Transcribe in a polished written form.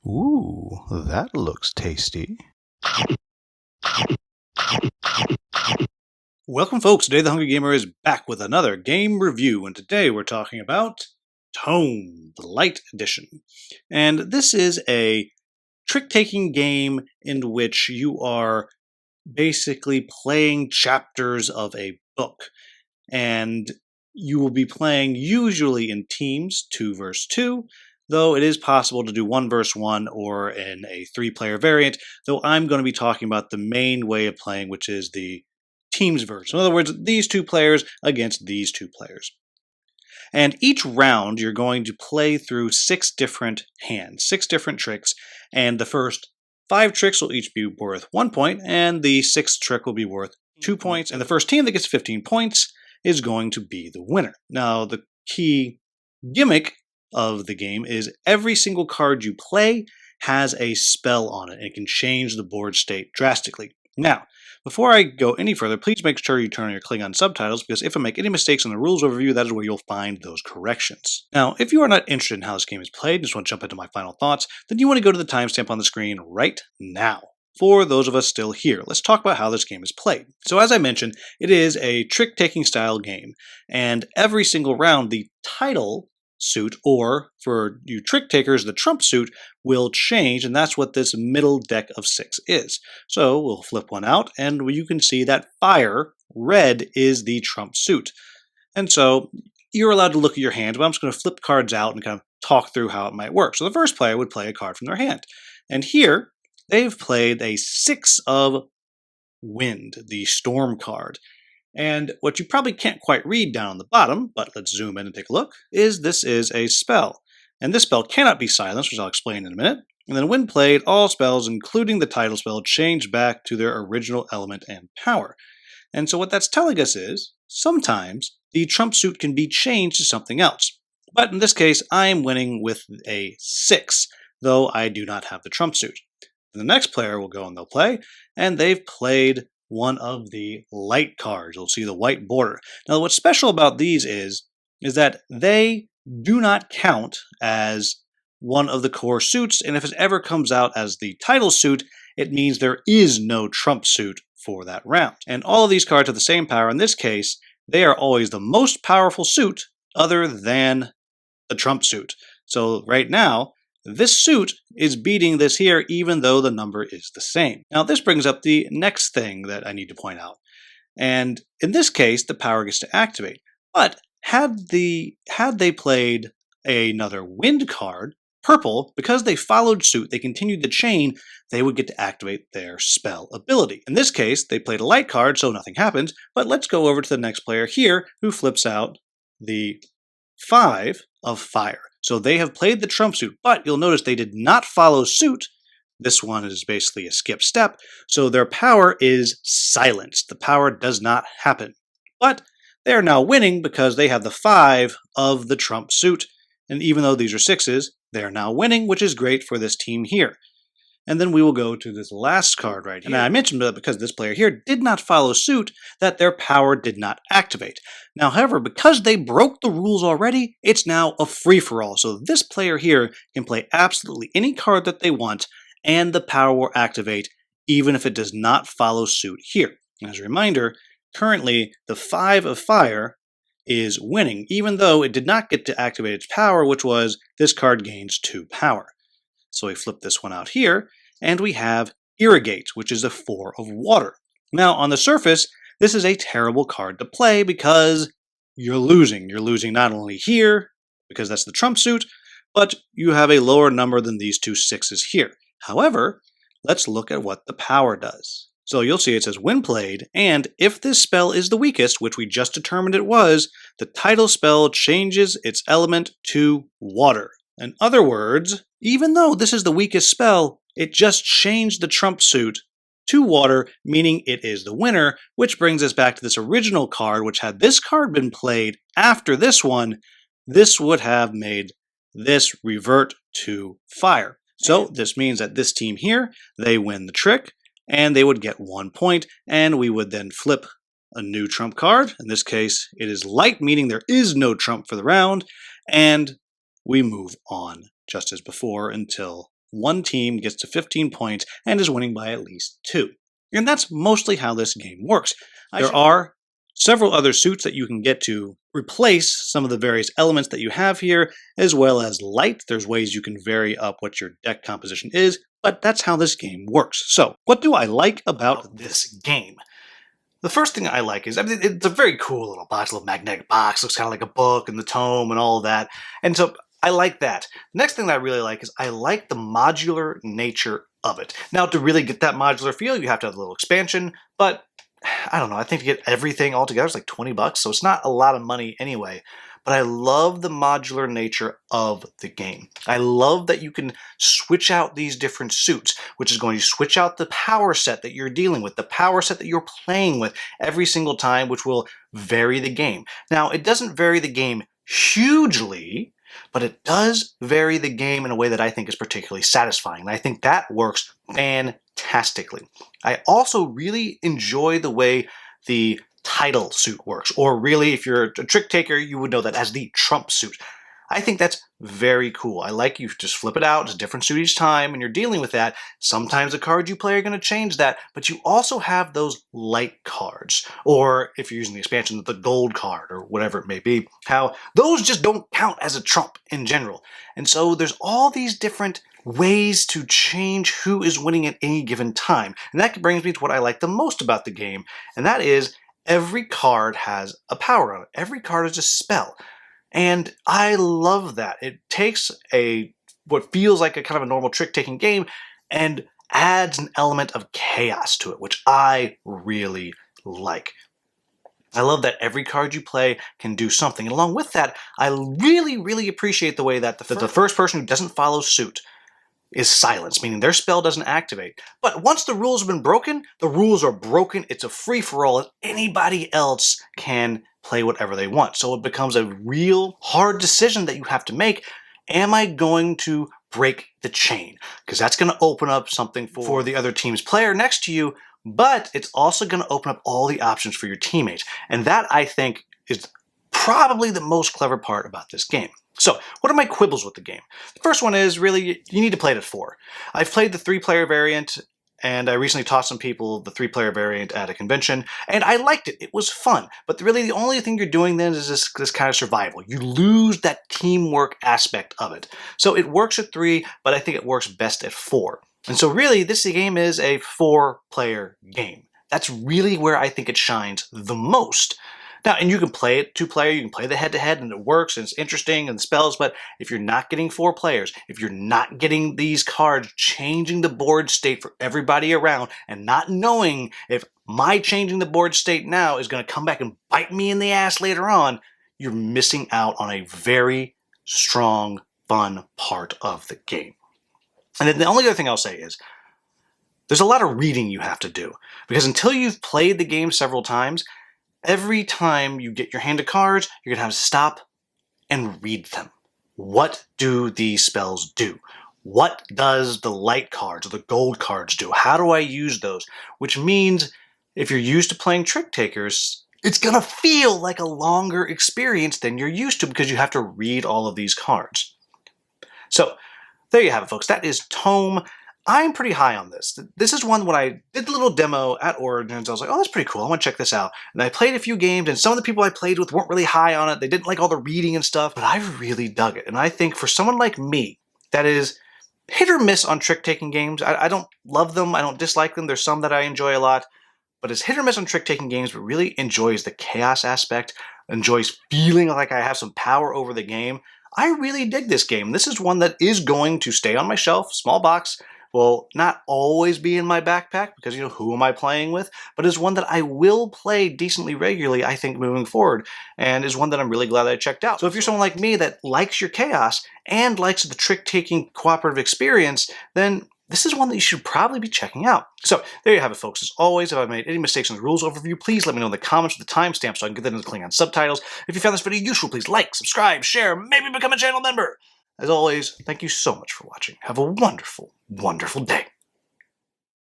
Ooh, that looks tasty. Welcome, folks. Today, the Hungry Gamer is back with another game review, and today we're talking about Tome, the Light Edition. And this is a trick-taking game in which you are basically playing chapters of a book. And you will be playing usually in teams, 2 versus 2, though it is possible to do 1 versus 1 or in a 3-player variant, though I'm going to be talking about the main way of playing, which is the teams version. In other words, these 2 players against these 2 players. And each round, you're going to play through 6 different hands, 6 different tricks, and the first 5 tricks will each be worth 1 point, and the 6th trick will be worth 2 points, and the first team that gets 15 points is going to be the winner. Now, the key gimmick of the game is every single card you play has a spell on it. It can change the board state drastically. Now, before I go any further, please make sure you turn on your Klingon subtitles, because if I make any mistakes in the rules overview, that is where you'll find those corrections. Now, if you are not interested in how this game is played and just want to jump into my final thoughts, then you want to go to the timestamp on the screen right now. For those of us still here, let's talk about how this game is played. So as I mentioned, it is a trick-taking style game, and every single round, the title suit, or for you trick takers, the trump suit, will change, and that's what this middle deck of 6 is. So we'll flip one out, and you can see that fire, red, is the trump suit. And so you're allowed to look at your hand, but I'm just going to flip cards out and kind of talk through how it might work. So the first player would play a card from their hand, and here they've played a 6 of wind, the storm card. And what you probably can't quite read down on the bottom, but let's zoom in and take a look, is this is a spell. And this spell cannot be silenced, which I'll explain in a minute. And then when played, all spells, including the title spell, change back to their original element and power. And so what that's telling us is, sometimes the trump suit can be changed to something else. But in this case, I am winning with a 6, though I do not have the trump suit. The next player will go and they'll play, and they've played one of the light cards. You'll see the white border. Now, what's special about these is that they do not count as one of the core suits, and if it ever comes out as the title suit, it means there is no trump suit for that round. And all of these cards have the same power. In this case, they are always the most powerful suit other than the trump suit. So right now, this suit is beating this here, even though the number is the same. Now, this brings up the next thing that I need to point out. And in this case, the power gets to activate. But had they played another wind card, purple, because they followed suit, they continued the chain, they would get to activate their spell ability. In this case, they played a light card, so nothing happens. But let's go over to the next player here, who flips out the 5 of fire. So they have played the trump suit, but you'll notice they did not follow suit. This one is basically a skip step, so their power is silenced. The power does not happen. But they are now winning because they have the 5 of the trump suit, and even though these are 6s, they are now winning, which is great for this team here. And then we will go to this last card right here. And I mentioned that because this player here did not follow suit, that their power did not activate. Now, however, because they broke the rules already, it's now a free-for-all. So this player here can play absolutely any card that they want, and the power will activate even if it does not follow suit here. And as a reminder, currently the 5 of fire is winning, even though it did not get to activate its power, which was this card gains 2 power. So we flip this one out here, and we have Irrigate, which is a 4 of water. Now, on the surface, this is a terrible card to play because you're losing. You're losing not only here, because that's the trump suit, but you have a lower number than these 2 6s here. However, let's look at what the power does. So you'll see it says when played, and if this spell is the weakest, which we just determined it was, the title spell changes its element to water. In other words, even though this is the weakest spell, it just changed the trump suit to water, meaning it is the winner, which brings us back to this original card, which had this card been played after this one, this would have made this revert to fire. So this means that this team here, they win the trick, and they would get 1 point, and we would then flip a new trump card. In this case, it is light, meaning there is no trump for the round, and we move on just as before until one team gets to 15 points and is winning by at least 2. And that's mostly how this game works. There are several other suits that you can get to replace some of the various elements that you have here, as well as light. There's ways you can vary up what your deck composition is, but that's how this game works. So, what do I like about this game? The first thing I like is, it's a very cool little box, little magnetic box. Looks kind of like a book and the tome and all of that. And so I like that. The next thing that I really like is I like the modular nature of it. Now, to really get that modular feel, you have to have a little expansion, but I don't know, I think to get everything all together is like 20 bucks, so it's not a lot of money anyway. But I love the modular nature of the game. I love that you can switch out these different suits, which is going to switch out the power set that you're dealing with, the power set that you're playing with every single time, which will vary the game. Now, it doesn't vary the game hugely, but it does vary the game in a way that I think is particularly satisfying. And I think that works fantastically. I also really enjoy the way the title suit works, or really, if you're a trick taker, you would know that as the trump suit. I think that's very cool. I like you just flip it out, it's a different suit each time, and you're dealing with that. Sometimes the cards you play are going to change that, but you also have those light cards, or if you're using the expansion, the gold card, or whatever it may be, how those just don't count as a trump in general. And so there's all these different ways to change who is winning at any given time. And that brings me to what I like the most about the game, and that is every card has a power on it. Every card is a spell. And I love that. It takes what feels like a kind of a normal trick-taking game and adds an element of chaos to it, which I really like. I love that every card you play can do something. And along with that, I really, really appreciate the way that the first person who doesn't follow suit is silenced, meaning their spell doesn't activate. But once the rules have been broken, the rules are broken. It's a free-for-all, and anybody else can play whatever they want. So it becomes a real hard decision that you have to make. Am I going to break the chain? Because that's going to open up something for the other team's player next to you, but it's also going to open up all the options for your teammates. And that, I think, is probably the most clever part about this game. So, what are my quibbles with the game? The first one is, really, you need to play it at 4. I've played the 3-player variant, and I recently taught some people the 3-player variant at a convention, and I liked it. It was fun. But really, the only thing you're doing then is this kind of survival. You lose that teamwork aspect of it. So it works at 3, but I think it works best at 4. And so really, this game is a 4-player game. That's really where I think it shines the most. Now, and you can play it 2-player, you can play the head-to-head, and it works, and it's interesting, and the spells, but if you're not getting 4 players, if you're not getting these cards changing the board state for everybody around, and not knowing if my changing the board state now is going to come back and bite me in the ass later on, you're missing out on a very strong, fun part of the game. And then the only other thing I'll say is, there's a lot of reading you have to do, because until you've played the game several times, every time you get your hand of cards, you're going to have to stop and read them. What do these spells do? What does the light cards or the gold cards do? How do I use those? Which means if you're used to playing trick takers, it's going to feel like a longer experience than you're used to because you have to read all of these cards. So there you have it, folks. That is Tome. I'm pretty high on this. This is one when I did the little demo at Origins, I was like, oh, that's pretty cool. I want to check this out. And I played a few games, and some of the people I played with weren't really high on it. They didn't like all the reading and stuff, but I really dug it. And I think for someone like me, that is hit or miss on trick-taking games. I don't love them. I don't dislike them. There's some that I enjoy a lot. But it's hit or miss on trick-taking games, but really enjoys the chaos aspect, enjoys feeling like I have some power over the game. I really dig this game. This is one that is going to stay on my shelf, small box, will not always be in my backpack because, you know, who am I playing with? But is one that I will play decently regularly, I think, moving forward, and is one that I'm really glad that I checked out. So if you're someone like me that likes your chaos and likes the trick-taking cooperative experience, then this is one that you should probably be checking out. So there you have it, folks. As always, if I've made any mistakes in the rules overview, please let me know in the comments with the timestamp so I can get that into Klingon subtitles. If you found this video useful, please like, subscribe, share, maybe become a channel member. As always, thank you so much for watching. Have a wonderful, wonderful day.